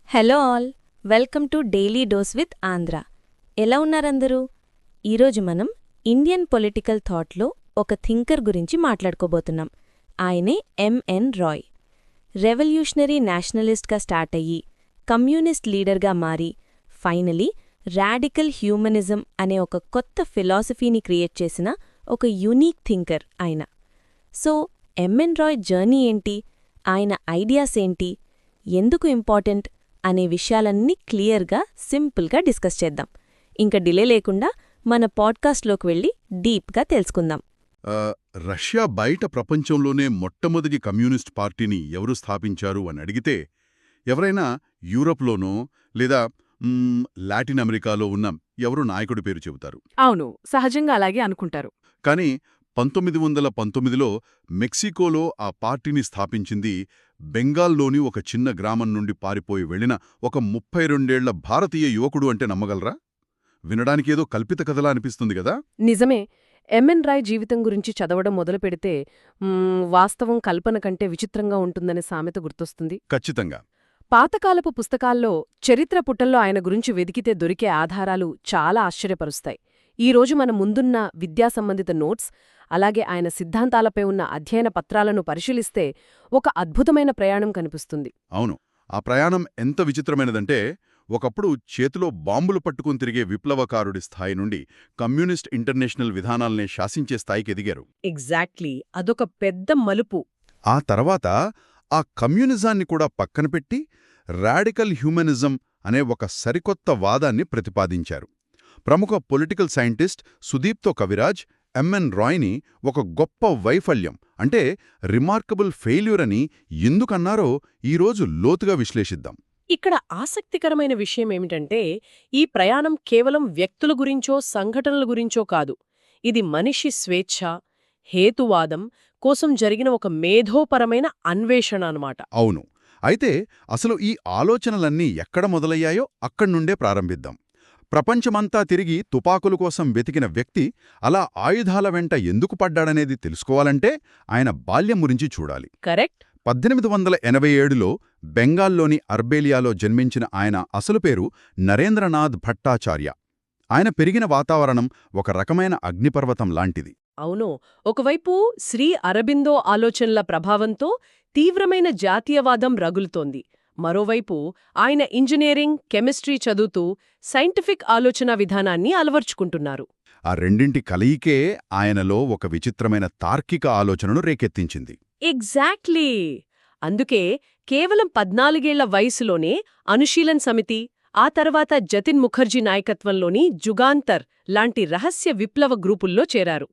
Hello all, welcome to daily dose with Andhra. ఎలా ఉన్నారందరూ? ఈరోజు మనం ఇండియన్ పొలిటికల్ థాట్లో ఒక థింకర్ గురించి మాట్లాడుకోబోతున్నాం. ఆయనే ఎంఎన్ రాయ్. రెవల్యూషనరీ నేషనలిస్ట్గా స్టార్ట్ అయ్యి కమ్యూనిస్ట్ లీడర్గా మారి ఫైనలీ రాడికల్ హ్యూమనిజం అనే ఒక కొత్త ఫిలాసఫీని క్రియేట్ చేసిన ఒక యూనిక్ థింకర్ ఆయన. సో ఎంఎన్ రాయ్ జర్నీ ఏంటి, ఆయన ఐడియాస్ ఏంటి, ఎందుకు ఇంపార్టెంట్ అనే విషయాలన్నీ క్లియర్గా సింపుల్గా డిస్కస్ చేద్దాం. ఇంక డిలే లేకుండా మన పాడ్కాస్ట్లోకి వెళ్ళి డీప్గా తెలుసుకుందాం. రష్యా బయట ప్రపంచంలోనే మొట్టమొదటి కమ్యూనిస్ట్ పార్టీని ఎవరు స్థాపించారు అని అడిగితే ఎవరైనా యూరప్లోనో లేదా లాటిన్ అమెరికాలో ఉన్న ఎవరు నాయకుడి పేరు చెబుతారు. అవును, సహజంగా అలాగే అనుకుంటారు. కానీ 1919లో మెక్సికోలో ఆ పార్టీని స్థాపించింది బెంగాల్లోని ఒక చిన్న గ్రామం నుండి పారిపోయి వెళ్లిన ఒక 32 భారతీయ యువకుడు అంటే నమ్మగలరా? వినడానికేదో కల్పిత కథలా అనిపిస్తుంది కదా. నిజమే. ఎంఎన్ రాయ్ జీవితం గురించి చదవడం మొదలు పెడితే వాస్తవం కల్పన కంటే విచిత్రంగా ఉంటుందనే సామెత గుర్తొస్తుంది. ఖచ్చితంగా. పాతకాలపు పుస్తకాల్లో చరిత్ర పుటల్లో ఆయన గురించి వెదికితే దొరికే ఆధారాలు చాలా ఆశ్చర్యపరుస్తాయి. ఈరోజు మన ముందున్న విద్యా సంబంధిత నోట్స్, అలాగే ఆయన సిద్ధాంతాలపై ఉన్న అధ్యయన పత్రాలను పరిశీలిస్తే ఒక అద్భుతమైన ప్రయాణం కనిపిస్తుంది. అవును, ఆ ప్రయాణం ఎంత విచిత్రమైనదంటే ఒకప్పుడు చేతిలో బాంబులు పట్టుకుని తిరిగే విప్లవకారుడి స్థాయి నుండి కమ్యూనిస్ట్ ఇంటర్నేషనల్ విధానాల్నే శాసించే స్థాయికి ఎదిగారు. ఎగ్జాక్ట్లీ, అదొక పెద్ద మలుపు. ఆ తర్వాత ఆ కమ్యూనిజాన్ని కూడా పక్కనపెట్టి రాడికల్ హ్యూమనిజం అనే ఒక సరికొత్త వాదాన్ని ప్రతిపాదించారు. ప్రముఖ political scientist Sudipta Kaviraj M N ఒక గొప్ప వైఫల్యం అంటే రిమార్కబుల్ ఫెయిల్యూర్ అని ఎందుకన్నారో ఈరోజు లోతుగా విశ్లేషిద్దాం. ఇక్కడ ఆసక్తికరమైన విషయమేమిటంటే ఈ ప్రయాణం కేవలం వ్యక్తుల గురించో సంఘటనల గురించో కాదు. ఇది మనిషి స్వేచ్ఛ, హేతువాదం కోసం జరిగిన ఒక మేధోపరమైన అన్వేషణ అన్నమాట. అవును. అయితే అసలు ఈ ఆలోచనలన్నీ ఎక్కడ మొదలయ్యాయో అక్కడ్నుండే ప్రారంభిద్దాం. ప్రపంచమంతా తిరిగి తుపాకుల కోసం వెతికిన వ్యక్తి అలా ఆయుధాల వెంట ఎందుకు పడ్డాడనేది తెలుసుకోవాలంటే ఆయన బాల్యం గురించి చూడాలి. కరెక్ట్. 1887లో బెంగాల్లోని అర్బేలియాలో జన్మించిన ఆయన అసలు పేరు నరేంద్రనాథ్ భట్టాచార్య. ఆయన పెరిగిన వాతావరణం ఒక రకమైన అగ్నిపర్వతం లాంటిది. అవును, ఒకవైపు శ్రీ అరబిందో ఆలోచనల ప్రభావంతో తీవ్రమైన జాతీయవాదం రగులుతోంది. మరోవైపు ఆయన ఇంజనీరింగ్, కెమిస్ట్రీ చదువుతూ సైంటిఫిక్ ఆలోచనా విధానాన్ని అలవర్చుకుంటున్నారు. ఆ రెండింటి కలయికే ఆయనలో ఒక విచిత్రమైన తార్కిక ఆలోచనను రేకెత్తించింది. ఎగ్జాక్ట్లీ. అందుకే కేవలం 14 వయసులోనే అనుశీలన్ సమితి, ఆ తర్వాత జతిన్ ముఖర్జీ నాయకత్వంలోని జుగాంతర్ లాంటి రహస్య విప్లవ గ్రూపుల్లో చేరారు.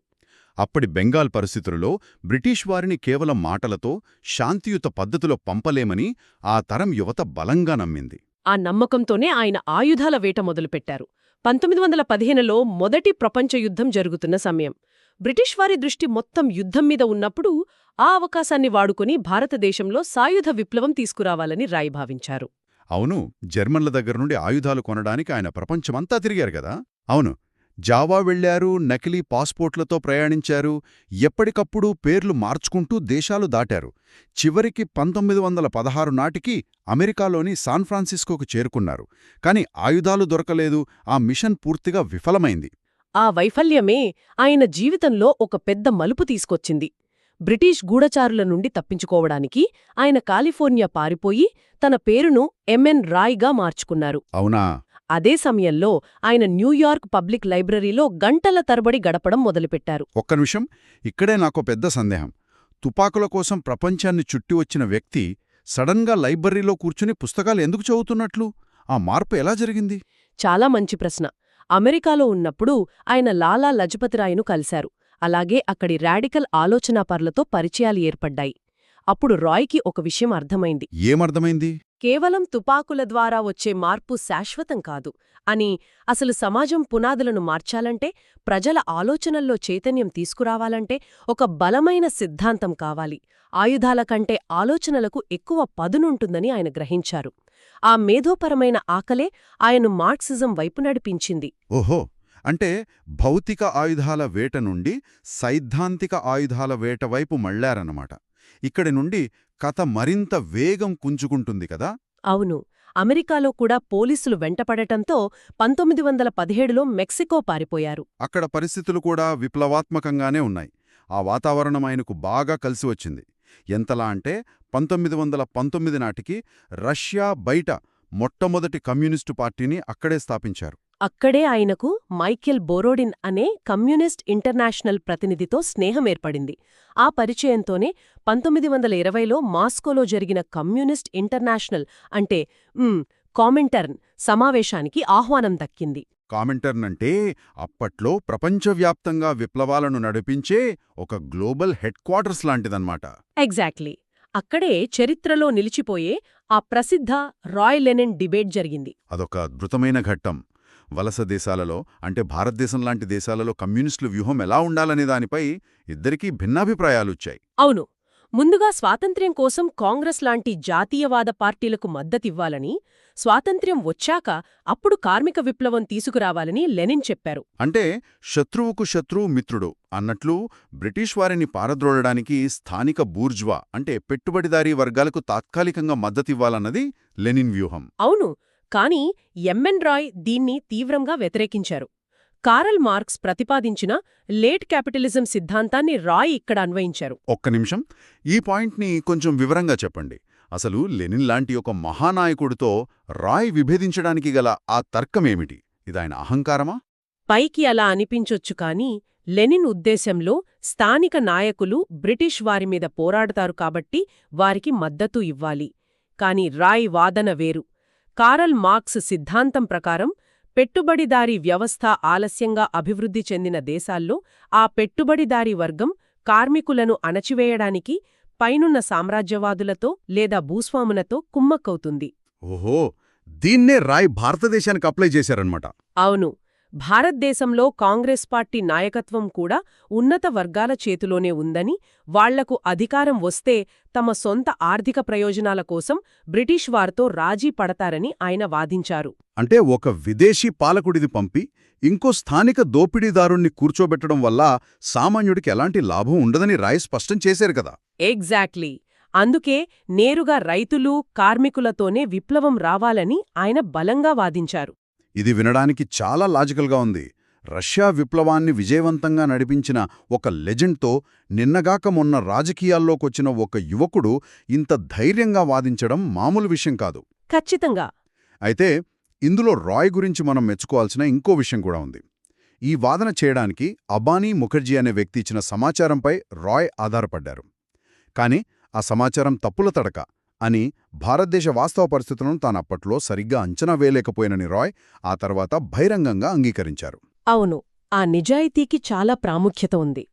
అప్పటి బెంగాల్ పరిస్థితులలో బ్రిటిష్ వారిని కేవలం మాటలతో శాంతియుత పద్ధతిలో పంపలేమని ఆ తరం యువత బలంగా నమ్మింది. ఆ నమ్మకంతోనే ఆయన ఆయుధాల వేట మొదలుపెట్టారు. 1915లో మొదటి ప్రపంచ యుద్ధం జరుగుతున్న సమయం. బ్రిటిష్ వారి దృష్టి మొత్తం యుద్ధం మీద ఉన్నప్పుడు ఆ అవకాశాన్ని వాడుకుని భారతదేశంలో సాయుధ విప్లవం తీసుకురావాలని రాయ్ భావించారు. అవును, జర్మన్ల దగ్గరనుండి ఆయుధాలు కొనడానికి ఆయన ప్రపంచమంతా తిరిగారు కదా. అవును, జావా వెళ్లారు, నకిలీ పాస్పోర్ట్లతో ప్రయాణించారు, ఎప్పటికప్పుడు పేర్లు మార్చుకుంటూ దేశాలు దాటారు. చివరికి 1916 నాటికి అమెరికాలోని శాన్ఫ్రాన్సిస్కోకు చేరుకున్నారు. కాని ఆయుధాలు దొరకలేదు. ఆ మిషన్ పూర్తిగా విఫలమైంది. ఆ వైఫల్యమే ఆయన జీవితంలో ఒక పెద్ద మలుపు తీసుకొచ్చింది. బ్రిటిష్ గూఢచారుల నుండి తప్పించుకోవడానికి ఆయన కాలిఫోర్నియా పారిపోయి తన పేరును ఎంఎన్ రాయ్గా మార్చుకున్నారు. అవునా? అదే సమయంలో ఆయన న్యూయార్క్ పబ్లిక్ లైబ్రరీలో గంటల తరబడి గడపడం మొదలుపెట్టారు. ఒక్క నిమిషం, ఇక్కడే నాకో పెద్ద సందేహం. తుపాకుల కోసం ప్రపంచాన్ని చుట్టి వచ్చిన వ్యక్తి సడన్గా లైబ్రరీలో కూర్చుని పుస్తకాలు ఎందుకు చదువుతున్నట్లు? ఆ మార్పు ఎలా జరిగింది? చాలా మంచి ప్రశ్న. అమెరికాలో ఉన్నప్పుడు ఆయన లాలా లజపతిరాయ్ను కలిశారు. అలాగే అక్కడి రాడికల్ ఆలోచనాపరులతో పరిచయాలు ఏర్పడ్డాయి. అప్పుడు రాయ్కి ఒక విషయం అర్థమైంది. ఏమర్థమైంది? కేవలం తుపాకుల ద్వారా వచ్చే మార్పు శాశ్వతం కాదు అని, అసలు సమాజం పునాదులను మార్చాలంటే, ప్రజల ఆలోచనల్లో చైతన్యం తీసుకురావాలంటే ఒక బలమైన సిద్ధాంతం కావాలి. ఆయుధాల కంటే ఆలోచనలకు ఎక్కువ పదునుంటుందని ఆయన గ్రహించారు. ఆ మేధోపరమైన ఆకలే ఆయన్ను మార్క్సిజం వైపు నడిపించింది. ఓహో, అంటే భౌతిక ఆయుధాల వేట నుండి సైద్ధాంతిక ఆయుధాల వేట వైపు మళ్లారన్నమాట. ఇక్కడి నుండి కథ మరింత వేగం పుంజుకుంటుంది కదా. అవును, అమెరికాలో కూడా పోలీసులు వెంటపడటంతో 1917లో మెక్సికో పారిపోయారు. అక్కడ పరిస్థితులు కూడా విప్లవాత్మకంగానే ఉన్నాయి. ఆ వాతావరణం ఆయనకు బాగా కలిసి వచ్చింది. ఎంతలా అంటే 1919 నాటికి రష్యా బయట మొట్టమొదటి కమ్యూనిస్టు పార్టీని అక్కడే స్థాపించారు. అక్కడే ఆయనకు మైఖేల్ బోరోడిన్ అనే కమ్యూనిస్ట్ ఇంటర్నేషనల్ ప్రతినిధితో స్నేహమేర్పడింది. ఆ పరిచయంతోనే 1920లో మాస్కోలో జరిగిన కమ్యూనిస్ట్ ఇంటర్నేషనల్ అంటే కామింటర్న్ సమావేశానికి ఆహ్వానం దక్కింది. కామింటర్న్ అంటే అప్పట్లో ప్రపంచవ్యాప్తంగా విప్లవాలను నడిపించే ఒక గ్లోబల్ హెడ్ క్వార్టర్స్ లాంటిదన్నమాట. ఎగ్జాక్ట్లీ. అక్కడే చరిత్రలో నిలిచిపోయే ఆ ప్రసిద్ధ రాయ్ లెనిన్ డిబేట్ జరిగింది. అదొక అద్భుతమైన ఘట్టం. వలస దేశాలలో అంటే భారతదేశం లాంటి దేశాలలో కమ్యూనిస్టుల వ్యూహం ఎలా ఉండాలనే దానిపై ఇద్దరికీ భిన్నాభిప్రాయాలొచ్చాయి. అవును. ముందుగా స్వాతంత్ర్యం కోసం కాంగ్రెస్ లాంటి జాతీయవాద పార్టీలకు మద్దతివ్వాలని, స్వాతంత్ర్యం వచ్చాక అప్పుడు కార్మిక విప్లవం తీసుకురావాలని లెనిన్ చెప్పారు. అంటే శత్రువుకు శత్రువు మిత్రుడు అన్నట్లు బ్రిటిష్ వారిని పారద్రోలడానికి స్థానిక బూర్జ్వా అంటే పెట్టుబడిదారీ వర్గాలకు తాత్కాలికంగా మద్దతివ్వాలన్నది లెనిన్ వ్యూహం. అవును. కానీ ఎంఎన్ రాయ్ దీన్ని తీవ్రంగా వ్యతిరేకించారు. కారల్ మార్క్స్ ప్రతిపాదించిన లేట్ క్యాపిటలిజం సిద్ధాంతాన్ని రాయ్ ఇక్కడ అన్వయించారు. ఒక్క నిమిషం, ఈ పాయింట్ని కొంచెం వివరంగా చెప్పండి. అసలు లెనిన్ లాంటి ఒక మహానాయకుడితో రాయ్ విభేదించడానికి గల ఆ తర్కమేమిటి? ఇదాయన అహంకారమా? పైకి అలా అనిపించొచ్చు కానీ లెనిన్ ఉద్దేశంలో స్థానిక నాయకులు బ్రిటిష్ వారిమీద పోరాడతారు కాబట్టి వారికి మద్దతు ఇవ్వాలి. కాని రాయ్ వాదన వేరు. కారల్ మార్క్స్ సిద్ధాంతం ప్రకారం పెట్టుబడిదారీ వ్యవస్థ ఆలస్యంగా అభివృద్ధి చెందిన దేశాల్లో ఆ పెట్టుబడిదారీ వర్గం కార్మికులను అణచివేయడానికి పైనున్న సామ్రాజ్యవాదులతో లేదా భూస్వాములతో కుమ్మక్కవుతుంది. ఓహో, దీన్నే రాయ్ భారతదేశానికి అప్లై చేశారన్నమాట. అవును. భారతదేశంలో కాంగ్రెస్ పార్టీ నాయకత్వం కూడా ఉన్నత వర్గాల చేతిలోనే ఉందని, వాళ్లకు అధికారం వస్తే తమ సొంత ఆర్థిక ప్రయోజనాల కోసం బ్రిటిష్ వారితో రాజీ పడతారని ఆయన వాదించారు. అంటే ఒక విదేశీ పాలకుడిది పంపి ఇంకో స్థానిక దోపిడీదారుణ్ణి కూర్చోబెట్టడం వల్ల సామాన్యుడికి ఎలాంటి లాభం ఉండదని రాయ్ స్పష్టం చేశారు కదా. ఎగ్జాక్ట్లీ. అందుకే నేరుగా రైతులు, కార్మికులతోనే విప్లవం రావాలని ఆయన బలంగా వాదించారు. ఇది వినడానికి చాలా లాజికల్గా ఉంది. రష్యా విప్లవాన్ని విజయవంతంగా నడిపించిన ఒక లెజెండ్తో నిన్నగాక మొన్న రాజకీయాల్లోకొచ్చిన ఒక యువకుడు ఇంత ధైర్యంగా వాదించడం మామూలు విషయం కాదు. ఖచ్చితంగా. అయితే ఇందులో రాయ్ గురించి మనం మెచ్చుకోవాల్సిన ఇంకో విషయం కూడా ఉంది. ఈ వాదన చేయడానికి అబానీ ముఖర్జీ అనే వ్యక్తి ఇచ్చిన సమాచారంపై రాయ్ ఆధారపడ్డారు. కాని ఆ సమాచారం తప్పుల తడక అని భారతదేశ వాస్తవ పరిస్థితులను తానప్పట్లో సరిగ్గా అంచనా వేయలేకపోయినని రాయ్ ఆ తర్వాత బహిరంగంగా అంగీకరించారు. అవును. ఆ నిజాయితీకి చాలా ప్రాముఖ్యత ఉంది.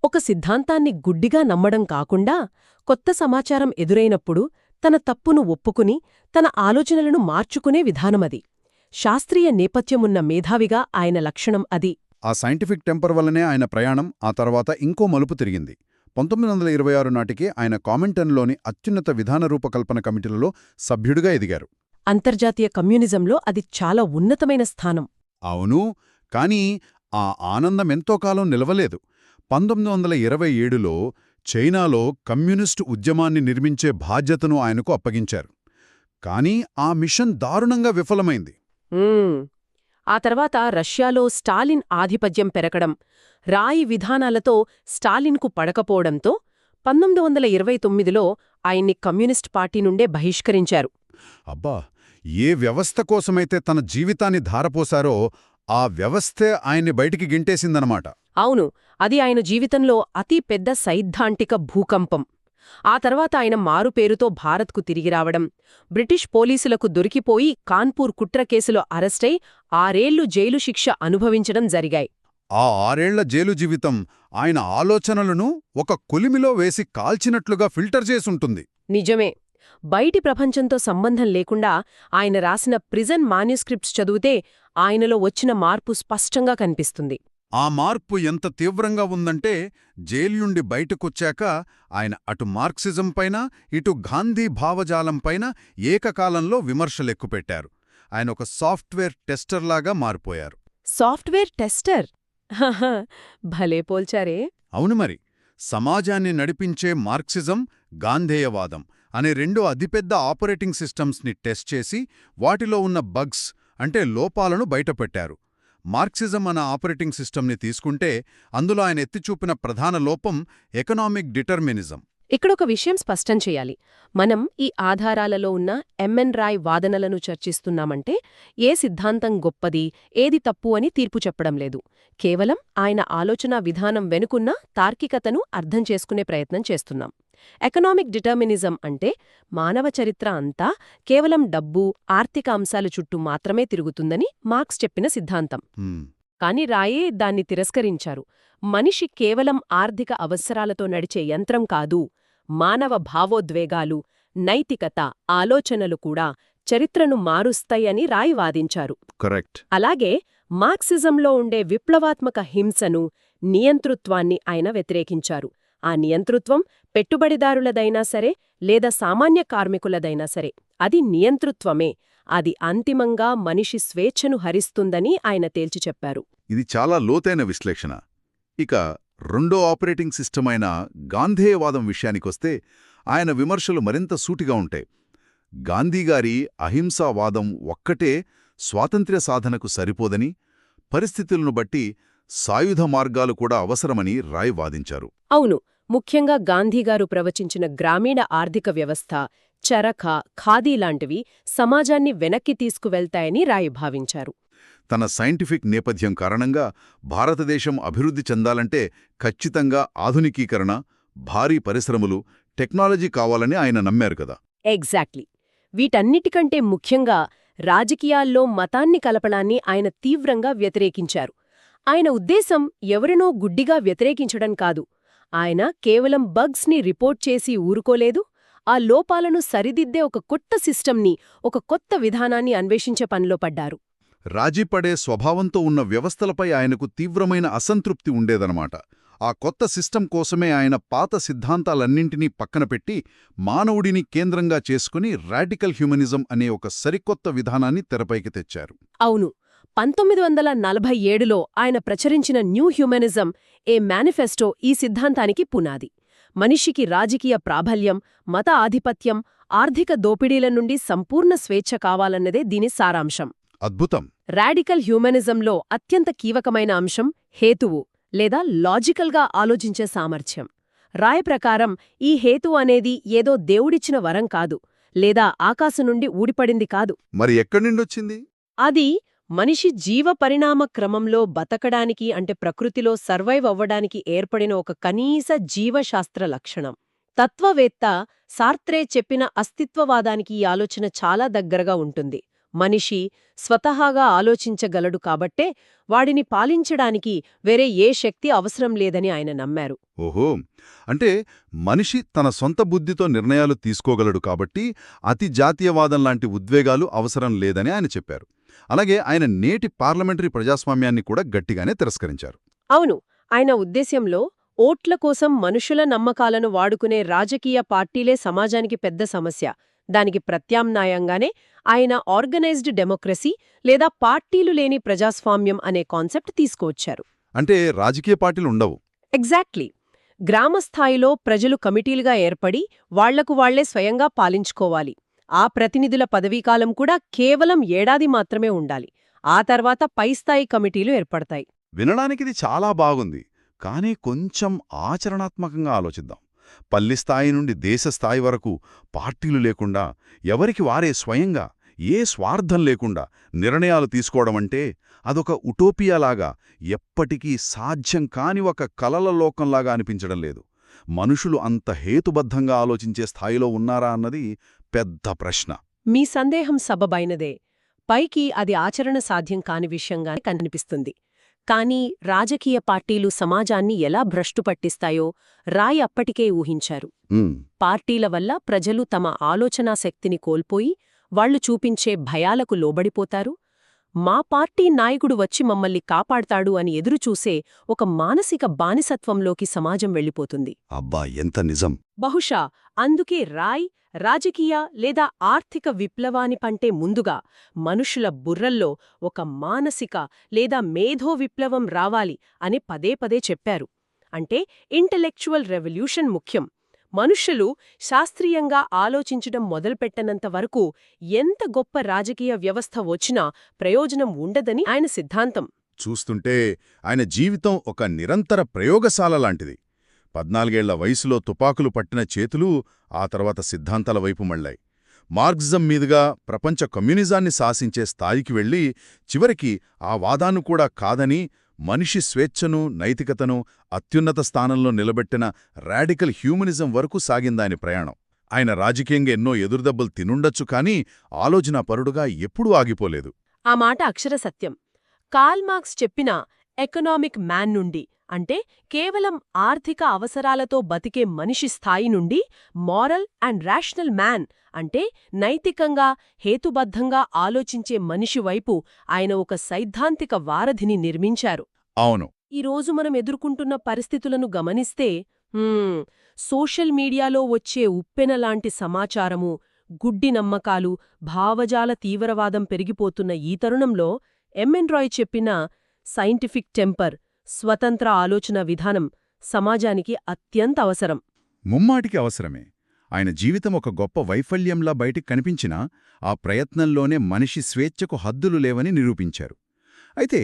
ఒక సిద్ధాంతాన్ని గుడ్డిగా నమ్మడం కాకుండా కొత్త సమాచారం ఎదురైనప్పుడు తన తప్పును ఒప్పుకుని తన ఆలోచనలను మార్చుకునే విధానమది. శాస్త్రీయ నేపథ్యమున్న మేధావిగా ఆయన లక్షణం అది. ఆ సైంటిఫిక్ టెంపర్ వల్లనే ఆయన ప్రయాణం ఆ తర్వాత ఇంకో మలుపు తిరిగింది. 1926 నాటికి ఆయన కామింటర్న్లోని అత్యున్నత విధాన రూపకల్పన కమిటీలలో సభ్యుడిగా ఎదిగారు. అంతర్జాతీయ కమ్యూనిజంలో అది చాలా ఉన్నతమైన స్థానం. అవును, కానీ ఆ ఆనందమెంతో కాలం నిలవలేదు. 1927లో చైనాలో కమ్యూనిస్టు ఉద్యమాన్ని నిర్మించే బాధ్యతను ఆయనకు అప్పగించారు. కానీ ఆ మిషన్ దారుణంగా విఫలమైంది. ఆ తర్వాత రష్యాలో స్టాలిన్ ఆధిపత్యం పెరగడం, రాయి విధానాలతో స్టాలిన్కు పడకపోవడంతో 1929లో ఆయన్ని కమ్యూనిస్ట్ పార్టీ నుండే బహిష్కరించారు. అబ్బా, ఏ వ్యవస్థ కోసమైతే తన జీవితాన్ని ధారపోశారో ఆ వ్యవస్థే ఆయన్ని బయటికి గింటేసిందనమాట. అవును, అది ఆయన జీవితంలో అతి పెద్ద సైద్ధాంతిక భూకంపం. ఆ తర్వాత ఆయన మారుపేరుతో భారత్కు తిరిగి రావడం, బ్రిటిష్ పోలీసులకు దొరికిపోయి కాన్పూర్ కుట్ర కేసులో అరెస్టై 6 ఏళ్లు జైలు శిక్ష అనుభవించడం జరిగాయి. ఆ 6 ఏళ్ల జైలు జీవితం ఆయన ఆలోచనలను ఒక కొలిమిలో వేసి కాల్చినట్లుగా ఫిల్టర్ చేసుంటుంది. నిజమే. బయటి ప్రపంచంతో సంబంధం లేకుండా ఆయన రాసిన ప్రిజన్ మాన్యుస్క్రిప్ట్స్ చదివితే ఆయనలో వచ్చిన మార్పు స్పష్టంగా కనిపిస్తుంది. ఆ మార్పు ఎంత తీవ్రంగా ఉందంటే జైలుండి బయటకొచ్చాక ఆయన అటు మార్క్సిజంపైన ఇటు గాంధీ భావజాలంపైన ఏకకాలంలో విమర్శలెక్కుపెట్టారు. ఆయన ఒక సాఫ్ట్వేర్ టెస్టర్లాగా మారిపోయారు. Software tester? భలే పోల్చారే. అవును మరి. సమాజాన్ని నడిపించే మార్క్సిజం, గాంధేయవాదం అనే 2 అతిపెద్ద ఆపరేటింగ్ సిస్టమ్స్ని టెస్ట్ చేసి వాటిలో ఉన్న బగ్స్ అంటే లోపాలను బయటపెట్టారు. మార్క్సిజం అన్న ఆపరేటింగ్ సిస్టమ్ని తీసుకుంటే అందులో ఆయన ఎత్తిచూపిన ప్రధాన లోపం ఎకనామిక్ డిటర్మినిజం. ఇక్కడొక విషయం స్పష్టం చేయాలి. మనం ఈ ఆధారాలలో ఉన్న ఎంఎన్ రాయ్ వాదనలను చర్చిస్తున్నామంటే ఏ సిద్ధాంతం గొప్పది, ఏది తప్పు అని తీర్పు చెప్పడం లేదు. కేవలం ఆయన ఆలోచనా విధానం వెనుకున్న తార్కికతను అర్థం చేసుకునే ప్రయత్నం చేస్తున్నాం. ఎకనామిక్ డిటర్మినిజం అంటే మానవ చరిత్ర అంతా కేవలం డబ్బు, ఆర్థిక అంశాల చుట్టూ మాత్రమే తిరుగుతుందని మార్క్స్ చెప్పిన సిద్ధాంతం. కాని రాయే దాన్ని తిరస్కరించారు. మనిషి కేవలం ఆర్థిక అవసరాలతో నడిచే యంత్రం కాదు, మానవ భావోద్వేగాలు, నైతికత, ఆలోచనలు కూడా చరిత్రను మారుస్తాయని రాయ్ వాదించారు. కరెక్ట్. అలాగే మార్క్సిజంలో ఉండే విప్లవాత్మక హింసను, నియంతృత్వాన్ని ఆయన వ్యతిరేకించారు. ఆ నియంతృత్వం పెట్టుబడిదారులదైనా సరే లేదా సామాన్య కార్మికులదైనా సరే అది నియంతృత్వమే. అది అంతిమంగా మనిషి స్వేచ్ఛను హరిస్తుందని ఆయన తేల్చి చెప్పారు. ఇది చాలా లోతైన విశ్లేషణ. ఇక రెండో ఆపరేటింగ్ సిస్టమ్ అయిన గాంధేయవాదం విషయానికొస్తే ఆయన విమర్శలు మరింత సూటిగా ఉంటాయి. గాంధీగారి అహింసావాదం ఒక్కటే స్వాతంత్ర్య సాధనకు సరిపోదని, పరిస్థితులను బట్టి సాయుధ మార్గాలు కూడా అవసరమని రాయ్ వాదించారు. అవును, ముఖ్యంగా గాంధీగారు ప్రవచించిన గ్రామీణ ఆర్థిక వ్యవస్థ, చరఖా, ఖాదీ లాంటివి సమాజాన్ని వెనక్కి తీసుకువెళ్తాయని రాయ్ భావించారు. తన సైంటిఫిక్ నేపథ్యం కారణంగా భారతదేశం అభివృద్ధి చెందాలంటే ఖచ్చితంగా ఆధునికీకరణ, భారీ పరిశ్రమలు, టెక్నాలజీ కావాలని ఆయన నమ్మారు కదా. ఎగ్జాక్ట్లీ. వీటన్నిటికంటే ముఖ్యంగా రాజకీయాల్లో మతాన్ని కలపడాన్ని ఆయన తీవ్రంగా వ్యతిరేకించారు. ఆయన ఉద్దేశం ఎవరినో గుడ్డిగా వ్యతిరేకించడం కాదు. ఆయన కేవలం బగ్స్ని రిపోర్ట్ చేసి ఊరుకోలేదు, ఆ లోపాలను సరిదిద్దే ఒక కొత్త సిస్టమ్ని, ఒక కొత్త విధానాన్ని అన్వేషించే పనిలో పడ్డారు. రాజీపడే స్వభావంతో ఉన్న వ్యవస్థలపై ఆయనకు తీవ్రమైన అసంతృప్తి ఉండేదన్నమాట. ఆ కొత్త సిస్టమ్ కోసమే ఆయన పాత సిద్ధాంతాలన్నింటినీ పక్కనపెట్టి మానవుడిని కేంద్రంగా చేసుకుని రాడికల్ హ్యూమనిజం అనే ఒక సరికొత్త విధానాన్ని తెరపైకి తెచ్చారు. అవును, 1947లో ఆయన ప్రచురించిన న్యూ హ్యూమనిజం ఏ మేనిఫెస్టో ఈ సిద్ధాంతానికి పునాది. మనిషికి రాజకీయ ప్రాబల్యం, మత ఆధిపత్యం, ఆర్థిక దోపిడీల నుండి సంపూర్ణ స్వేచ్ఛ కావాలన్నదే దీని సారాంశం. అద్భుతం. రాడికల్ హ్యూమనిజంలో అత్యంత కీలకమైన అంశం హేతువు లేదా లాజికల్గా ఆలోచించే సామర్థ్యం. రాయ్ ప్రకారం ఈ హేతు అనేది ఏదో దేవుడిచ్చిన వరం కాదు, లేదా ఆకాశం నుండి ఊడిపడింది కాదు. మరి ఎక్కడి నుండొచ్చింది? అది మనిషి జీవ పరిణామ క్రమంలో బతకడానికి అంటే ప్రకృతిలో సర్వైవ్ అవ్వడానికి ఏర్పడిన ఒక కనీస జీవశాస్త్ర లక్షణం. తత్వవేత్త సార్త్రే చెప్పిన అస్తిత్వవాదానికి ఈ ఆలోచన చాలా దగ్గరగా ఉంటుంది. మనిషి స్వతహాగా ఆలోచించగలడు కాబట్టే వాడిని పాలించడానికి వేరే ఏ శక్తి అవసరం లేదని ఆయన నమ్మారు. ఓహో, అంటే మనిషి తన సొంత బుద్ధితో నిర్ణయాలు తీసుకోగలడు కాబట్టి అతి జాతీయవాదం లాంటి ఉద్వేగాలు అవసరం లేదని ఆయన చెప్పారు. అలాగే ఆయన నేటి పార్లమెంటరీ ప్రజాస్వామ్యాన్ని కూడా గట్టిగానే తిరస్కరించారు. అవును, ఆయన ఉద్దేశ్యంలో ఓట్ల కోసం మనుషుల నమ్మకాలను వాడుకునే రాజకీయ పార్టీలే సమాజానికి పెద్ద సమస్య. దానికి ప్రత్యామ్నాయంగానే ఆయన ఆర్గనైజ్డ్ డెమోక్రసీ లేదా పార్టీలు లేని ప్రజాస్వామ్యం అనే కాన్సెప్ట్ తీసుకువచ్చారు. అంటే రాజకీయ పార్టీలు ఉండవు. ఎగ్జాక్ట్లీ. గ్రామస్థాయిలో ప్రజలు కమిటీలుగా ఏర్పడి వాళ్లకు వాళ్లే స్వయంగా పాలించుకోవాలి. ఆ ప్రతినిధుల పదవీకాలం కూడా కేవలం ఏడాది మాత్రమే ఉండాలి. ఆ తర్వాత పైస్థాయి కమిటీలు ఏర్పడతాయి. వినడానికిది చాలా బాగుంది, కానీ కొంచెం ఆచరణాత్మకంగా ఆలోచిద్దాం. పల్లిస్థాయి నుండి దేశస్థాయి వరకు పార్టీలు లేకుండా ఎవరికి వారే స్వయంగా ఏ స్వార్థం లేకుండా నిర్ణయాలు తీసుకోవడమంటే అదొక ఉటోపియాలాగా, ఎప్పటికీ సాధ్యం కాని ఒక కలల లోకంలాగా అనిపించడం లేదు. మనుషులు అంత హేతుబద్ధంగా ఆలోచించే స్థాయిలో ఉన్నారా అన్నది పెద్ద ప్రశ్న. మీ సందేహం సబబైనదే. పైకి అది ఆచరణ సాధ్యం కాని విషయంగానే కనిపిస్తుంది. కానీ రాజకీయ పార్టీలు సమాజాన్ని ఎలా భ్రష్టు పట్టిస్తాయో రాయ్ అప్పటికే ఊహించారు. పార్టీల వల్ల ప్రజలు తమ ఆలోచనా శక్తిని కోల్పోయి వాళ్లు చూపించే భయాలకు లోబడిపోతారు. మా పార్టీ నాయకుడు వచ్చి మమ్మల్ని కాపాడతాడు అని ఎదురుచూసే ఒక మానసిక బానిసత్వంలోకి సమాజం వెళ్ళిపోతుంది. అబ్బా, ఎంత నిజం! బహుశా అందుకే రాయ్ రాజకీయ లేదా ఆర్థిక విప్లవానికంటే ముందుగా మనుషుల బుర్రల్లో ఒక మానసిక లేదా మేధో విప్లవం రావాలి అని పదే పదే చెప్పారు. అంటే ఇంటలెక్చువల్ రెవల్యూషన్ ముఖ్యం. మనుష్యులు శాస్త్రీయంగా ఆలోచించడం మొదలుపెట్టనంత వరకు ఎంత గొప్ప రాజకీయ వ్యవస్థ వచ్చినా ప్రయోజనం ఉండదని ఆయన సిద్ధాంతం. చూస్తుంటే ఆయన జీవితం ఒక నిరంతర ప్రయోగశాల లాంటిది. 14ఏళ్ల వయసులో తుపాకులు పట్టిన చేతులు ఆ తర్వాత సిద్ధాంతాల వైపు మళ్ళాయి. మార్క్సిజం మీదుగా ప్రపంచ కమ్యూనిజాన్ని శాసించే స్థాయికి వెళ్లి చివరికి ఆ వాదాన్ని కూడా కాదని మనిషి స్వేచ్ఛను, నైతికతను అత్యున్నత స్థానంలో నిలబెట్టిన రాడికల్ హ్యూమనిజం వరకు సాగిందాయన ప్రయాణం. ఆయన రాజకీయంగా ఎన్నో ఎదురుదెబ్బలు తినుండొచ్చు కానీ ఆలోచనాపరుడుగా ఎప్పుడూ ఆగిపోలేదు. ఆ మాట అక్షర సత్యం. కార్ల్ మార్క్స్ చెప్పిన ఎకనామిక్ మ్యాన్ నుండి, అంటే కేవలం ఆర్థిక అవసరాలతో బతికే మనిషి స్థాయి నుండి మారల్ అండ్ రేషనల్ మ్యాన్, అంటే నైతికంగా హేతుబద్ధంగా ఆలోచించే మనిషి వైపు ఆయన ఒక సైద్ధాంతిక వారధిని నిర్మించారు. అవును. ఈరోజు మనం ఎదుర్కొంటున్న పరిస్థితులను గమనిస్తే సోషల్ మీడియాలో వచ్చే ఉప్పెనలాంటి సమాచారము, గుడ్డి నమ్మకాలు, భావజాల తీవ్రవాదం పెరిగిపోతున్న ఈ తరుణంలో ఎంఎన్ రాయ్ చెప్పిన సైంటిఫిక్ టెంపర్, స్వతంత్ర ఆలోచన విధానం సమాజానికి అత్యంత అవసరం. ముమ్మాటికి అవసరమే. ఆయన జీవితం ఒక గొప్ప వైఫల్యంలా బయటికి కనిపించినా ఆ ప్రయత్నంలోనే మనిషి స్వేచ్ఛకు హద్దులు లేవని నిరూపించారు. అయితే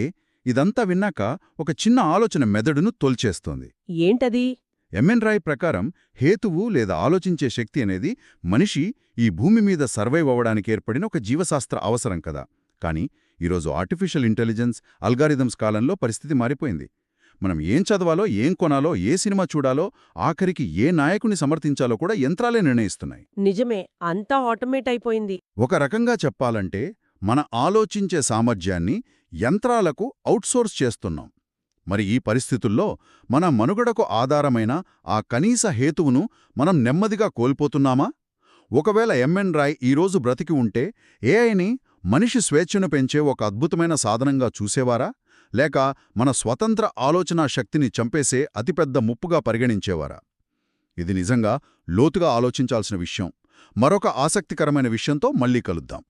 ఇదంతా విన్నాక ఒక చిన్న ఆలోచన మెదడును తొల్చేస్తోంది. ఏంటది? ఎంఎన్ రాయ్ ప్రకారం హేతువు లేదా ఆలోచించే శక్తి అనేది మనిషి ఈ భూమి మీద సర్వైవ్ అవ్వడానికి ఏర్పడిన ఒక జీవశాస్త్ర అవసరం కదా. కానీ ఈరోజు ఆర్టిఫిషియల్ ఇంటెలిజెన్స్, అల్గారిథమ్స్ కాలంలో పరిస్థితి మారిపోయింది. మనం ఏం చదవాలో, ఏం కొనాలో, ఏ సినిమా చూడాలో, ఆఖరికి ఏ నాయకుని సమర్థించాలో కూడా యంత్రాలే నిర్ణయిస్తున్నాయి. నిజమే, అంతా ఆటోమేట్ అయిపోయింది. ఒక రకంగా చెప్పాలంటే మన ఆలోచించే సామర్థ్యాన్ని యంత్రాలకు అవుట్సోర్స్ చేస్తున్నాం. మరి ఈ పరిస్థితుల్లో మన మనుగడకు ఆధారమైన ఆ కనీస హేతువును మనం నెమ్మదిగా కోల్పోతున్నామా? ఒకవేళ ఎంఎన్ రాయ్ ఈరోజు బ్రతికి ఉంటే ఏఐని మనిషి స్వేచ్ఛను పెంచే ఒక అద్భుతమైన సాధనంగా చూసేవారా? లేక మన స్వతంత్ర ఆలోచనా శక్తిని చంపేసే అతిపెద్ద ముప్పుగా పరిగణించేవారా? ఇది నిజంగా లోతుగా ఆలోచించాల్సిన విషయం. మరొక ఆసక్తికరమైన విషయంతో మళ్ళీ కలుద్దాం.